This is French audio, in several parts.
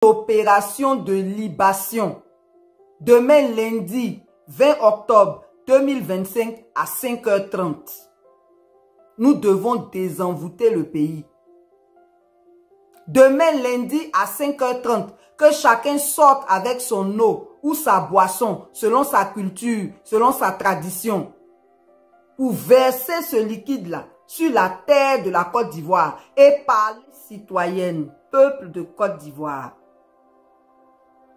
Opération de libation. Demain lundi 20 octobre 2025 à 5h30. Nous devons désenvoûter le pays. Demain lundi à 5h30, que chacun sorte avec son eau ou sa boisson selon sa culture, selon sa tradition, pour verser ce liquide-là sur la terre de la Côte d'Ivoire et parler citoyenne, peuple de Côte d'Ivoire.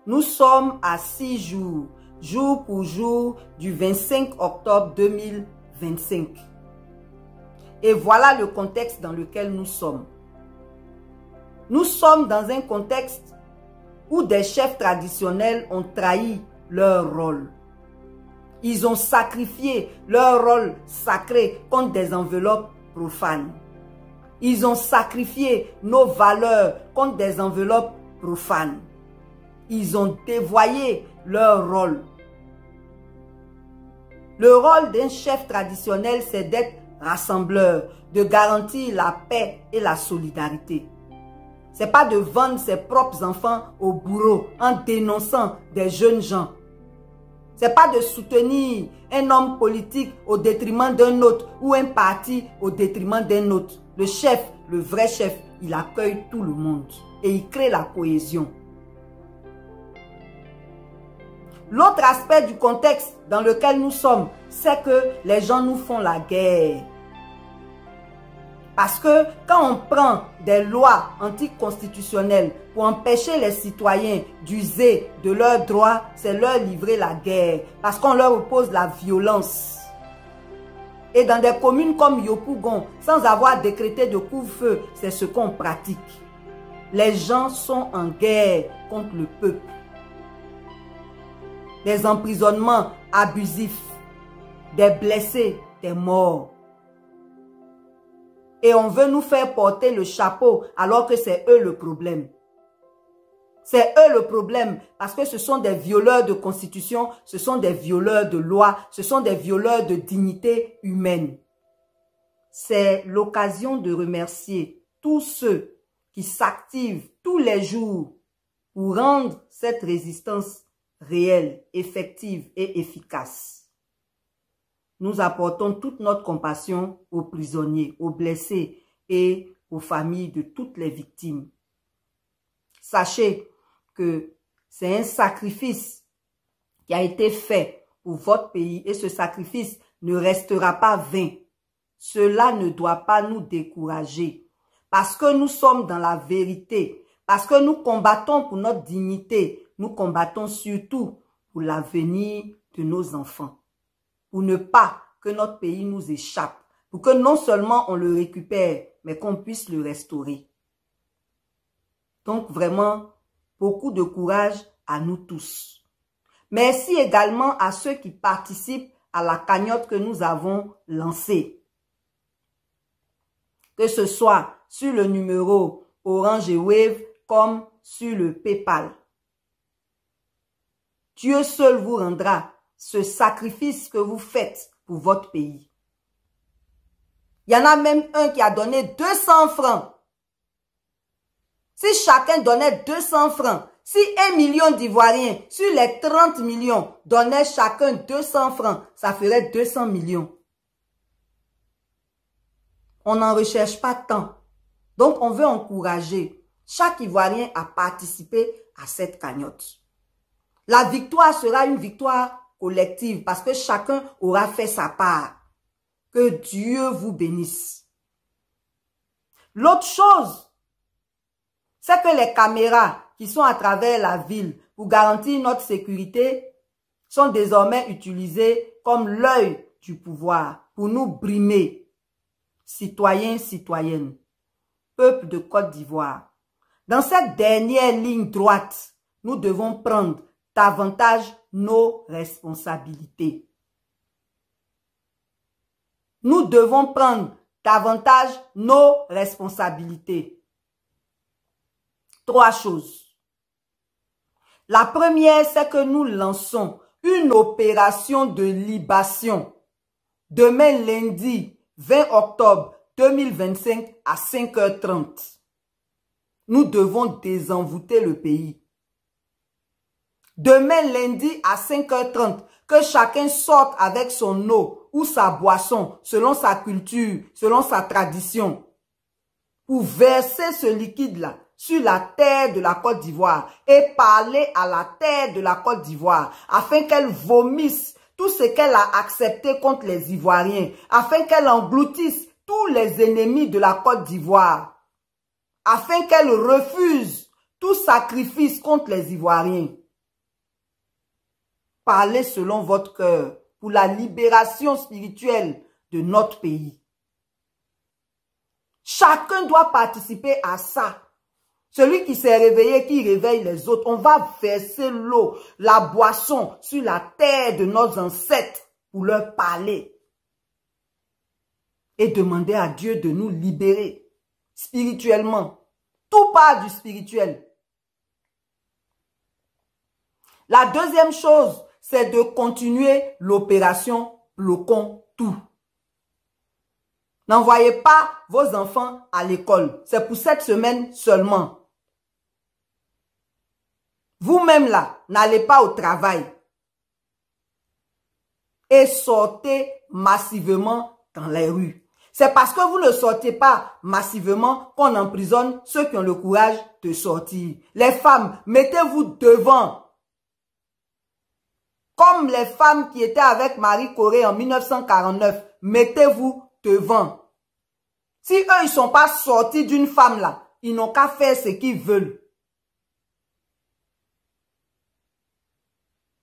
Nous sommes à 6 jours, jour pour jour, du 25 octobre 2025. Et voilà le contexte dans lequel nous sommes. Nous sommes dans un contexte où des chefs traditionnels ont trahi leur rôle. Ils ont sacrifié leur rôle sacré contre des enveloppes profanes. Ils ont sacrifié nos valeurs contre des enveloppes profanes. Ils ont dévoyé leur rôle. Le rôle d'un chef traditionnel, c'est d'être rassembleur, de garantir la paix et la solidarité. Ce n'est pas de vendre ses propres enfants au bourreau en dénonçant des jeunes gens. Ce n'est pas de soutenir un homme politique au détriment d'un autre ou un parti au détriment d'un autre. Le chef, le vrai chef, il accueille tout le monde et il crée la cohésion. L'autre aspect du contexte dans lequel nous sommes, c'est que les gens nous font la guerre. Parce que quand on prend des lois anticonstitutionnelles pour empêcher les citoyens d'user de leurs droits, c'est leur livrer la guerre. Parce qu'on leur oppose la violence. Et dans des communes comme Yopougon, sans avoir décrété de couvre-feu, c'est ce qu'on pratique. Les gens sont en guerre contre le peuple. Des emprisonnements abusifs, des blessés, des morts. Et on veut nous faire porter le chapeau alors que c'est eux le problème. C'est eux le problème parce que ce sont des violeurs de constitution, ce sont des violeurs de loi, ce sont des violeurs de dignité humaine. C'est l'occasion de remercier tous ceux qui s'activent tous les jours pour rendre cette résistance réelle, effective et efficace. Nous apportons toute notre compassion aux prisonniers, aux blessés et aux familles de toutes les victimes. Sachez que c'est un sacrifice qui a été fait pour votre pays et ce sacrifice ne restera pas vain. Cela ne doit pas nous décourager parce que nous sommes dans la vérité, parce que nous combattons pour notre dignité, nous combattons surtout pour l'avenir de nos enfants. Pour ne pas que notre pays nous échappe, pour que non seulement on le récupère, mais qu'on puisse le restaurer. Donc vraiment, beaucoup de courage à nous tous. Merci également à ceux qui participent à la cagnotte que nous avons lancée. Que ce soit sur le numéro Orange et Wave comme sur le PayPal. Dieu seul vous rendra ce sacrifice que vous faites pour votre pays. Il y en a même un qui a donné 200 francs. Si chacun donnait 200 francs, si 1 million d'Ivoiriens sur les 30 millions donnaient chacun 200 francs, ça ferait 200 millions. On n'en recherche pas tant. Donc on veut encourager chaque Ivoirien à participer à cette cagnotte. La victoire sera une victoire collective parce que chacun aura fait sa part. Que Dieu vous bénisse. L'autre chose, c'est que les caméras qui sont à travers la ville pour garantir notre sécurité sont désormais utilisées comme l'œil du pouvoir pour nous brimer. Citoyens, citoyennes, peuple de Côte d'Ivoire. Dans cette dernière ligne droite, nous devons prendre davantage nos responsabilités. Nous devons prendre davantage nos responsabilités. 3 choses. La première, c'est que nous lançons une opération de libation. Demain lundi 20 octobre 2025 à 5h30. Nous devons désenvoûter le pays. Demain lundi à 5h30, que chacun sorte avec son eau ou sa boisson, selon sa culture, selon sa tradition, pour verser ce liquide-là sur la terre de la Côte d'Ivoire et parler à la terre de la Côte d'Ivoire afin qu'elle vomisse tout ce qu'elle a accepté contre les Ivoiriens, afin qu'elle engloutisse tous les ennemis de la Côte d'Ivoire, afin qu'elle refuse tout sacrifice contre les Ivoiriens. Parlez selon votre cœur pour la libération spirituelle de notre pays. Chacun doit participer à ça. Celui qui s'est réveillé, qui réveille les autres, on va verser l'eau, la boisson sur la terre de nos ancêtres pour leur parler. Et demander à Dieu de nous libérer spirituellement. Tout part du spirituel. La deuxième chose, c'est de continuer l'opération bloquons tout. N'envoyez pas vos enfants à l'école. C'est pour cette semaine seulement. Vous-même là, n'allez pas au travail. Et sortez massivement dans les rues. C'est parce que vous ne sortez pas massivement qu'on emprisonne ceux qui ont le courage de sortir. Les femmes, mettez-vous devant. Comme les femmes qui étaient avec Marie Corée en 1949, mettez-vous devant. Si eux, ils ne sont pas sortis d'une femme là, ils n'ont qu'à faire ce qu'ils veulent.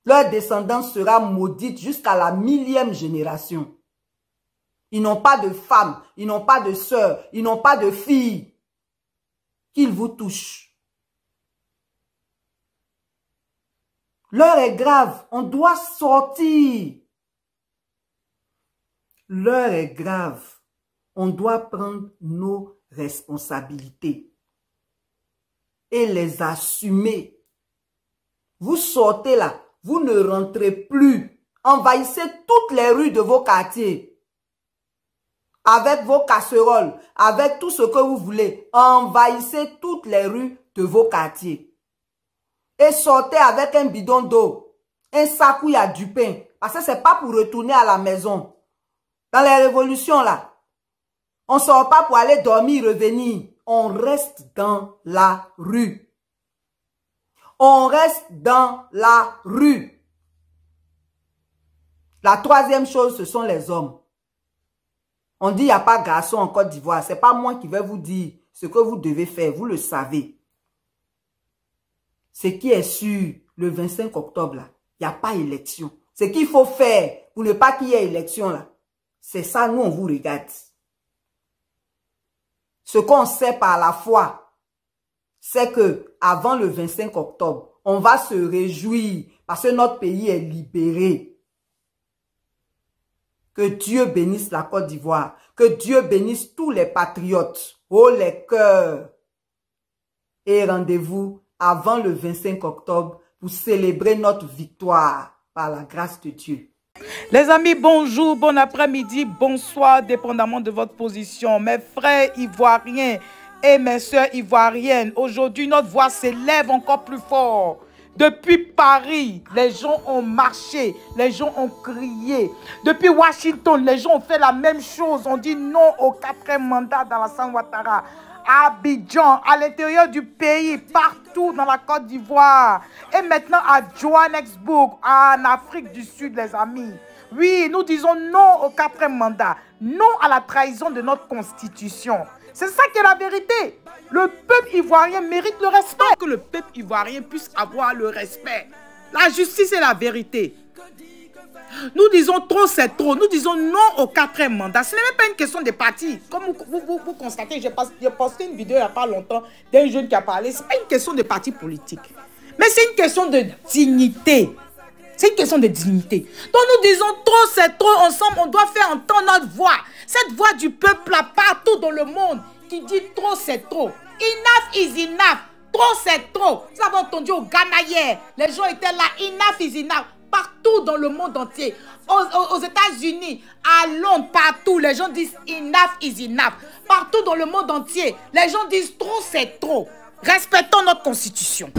Leur descendance sera maudite jusqu'à la 1000e génération. Ils n'ont pas de femmes, ils n'ont pas de sœurs, ils n'ont pas de filles. Qu'ils vous touchent. L'heure est grave, on doit sortir. L'heure est grave, on doit prendre nos responsabilités et les assumer. Vous sortez là. Vous ne rentrez plus. Envahissez toutes les rues de vos quartiers. Avec vos casseroles, avec tout ce que vous voulez. Envahissez toutes les rues de vos quartiers. Et sortez avec un bidon d'eau, un sac où il y a du pain. Parce que ce n'est pas pour retourner à la maison. Dans les révolutions là, on ne sort pas pour aller dormir, revenir. On reste dans la rue. On reste dans la rue. La troisième chose, ce sont les hommes. On dit il n'y a pas garçon en Côte d'Ivoire. Ce n'est pas moi qui vais vous dire ce que vous devez faire. Vous le savez. Ce qui est sûr, le 25 octobre, là, il n'y a pas élection. Ce qu'il faut faire pour ne pas qu'il y ait élection, là, c'est ça, nous, on vous regarde. Ce qu'on sait par la foi, c'est que avant le 25 octobre, on va se réjouir parce que notre pays est libéré. Que Dieu bénisse la Côte d'Ivoire. Que Dieu bénisse tous les patriotes. Oh les cœurs. Et rendez-vous avant le 25 octobre pour célébrer notre victoire par la grâce de Dieu. Les amis, bonjour, bon après-midi, bonsoir, dépendamment de votre position. Mes frères ivoiriens et mes sœurs ivoiriennes, aujourd'hui notre voix s'élève encore plus fort. Depuis Paris, les gens ont marché, les gens ont crié. Depuis Washington, les gens ont fait la même chose. On dit non au 4e mandat d'Alassane Ouattara. À Abidjan, à l'intérieur du pays, partout dans la Côte d'Ivoire. Et maintenant à Johannesburg, en Afrique du Sud, les amis. Oui, nous disons non au 4e mandat. Non à la trahison de notre constitution. C'est ça qui est la vérité. Le peuple ivoirien mérite le respect. Que le peuple ivoirien puisse avoir le respect. La justice et la vérité. Nous disons trop, c'est trop. Nous disons non au 4e mandat. Ce n'est même pas une question de parti. Comme vous constatez, j'ai posté une vidéo il n'y a pas longtemps d'un jeune qui a parlé. Ce n'est pas une question de parti politique. Mais c'est une question de dignité. C'est une question de dignité. Donc nous disons trop, c'est trop. Ensemble, on doit faire entendre notre voix. Cette voix du peuple là, partout dans le monde, qui dit trop, c'est trop. Enough is enough. Trop, c'est trop. Vous avez entendu au Ghana hier. Les gens étaient là. Enough is enough. Partout dans le monde entier. Aux États-Unis, à Londres, partout, les gens disent enough is enough. Partout dans le monde entier, les gens disent trop, c'est trop. Respectons notre constitution.